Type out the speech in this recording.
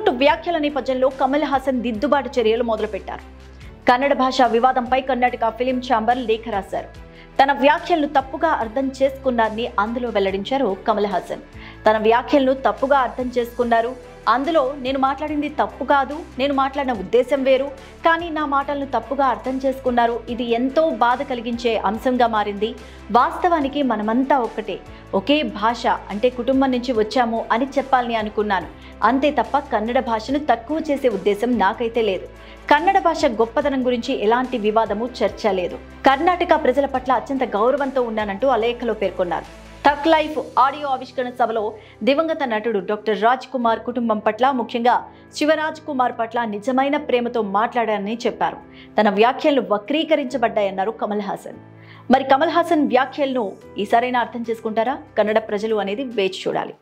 Supreme court వ్యాఖ్యల నేపథ్యంలో కమల్ హాసన్ దిద్దుబాటు చర్యలు మొదలుపెట్టారు. కన్నడ భాషా వివాదంపై కర్ణాటక ఫిలిం ఛాంబర్ లేఖ రాశారు. తన వ్యాఖ్యలను తప్పుగా అర్థం చేసుకున్నారని అందులో వెల్లడించారు కమల్ హాసన్. తన వ్యాఖ్యలను తప్పుగా అర్థం చేసుకున్నారు. అందులో నేను మాట్లాడింది తప్పు కాదు, నేను మాట్లాడిన ఉద్దేశం వేరు, కానీ నా మాటలను తప్పుగా అర్థం చేసుకున్నారు. ఇది ఎంతో బాధ కలిగించే అంశంగా మారింది. వాస్తవానికి మనమంతా ఒక్కటే, ఒకే భాష అంటే కుటుంబం నుంచి వచ్చాము అని చెప్పాలని అనుకున్నాను. అంతే తప్ప కన్నడ భాషను తక్కువ చేసే ఉద్దేశం నాకైతే లేదు. కన్నడ భాష గొప్పతనం గురించి ఎలాంటి వివాదము చర్చ లేదు. కర్ణాటక ప్రజల పట్ల అత్యంత గౌరవంతో ఉన్నానంటూ ఆ లేఖలో పేర్కొన్నారు. థక్ లైఫ్ ఆడియో ఆవిష్కరణ సభలో దివంగత నటుడు డాక్టర్ రాజ్ కుమార్ కుటుంబం పట్ల, ముఖ్యంగా శివరాజ్ కుమార్ పట్ల నిజమైన ప్రేమతో మాట్లాడారని చెప్పారు. తన వ్యాఖ్యలు వక్రీకరించబడ్డాయన్నారు కమల్ హాసన్. మరి కమల్ హాసన్ వ్యాఖ్యలను ఈసారైనా అర్థం చేసుకుంటారా కన్నడ ప్రజలు అనేది వేచి చూడాలి.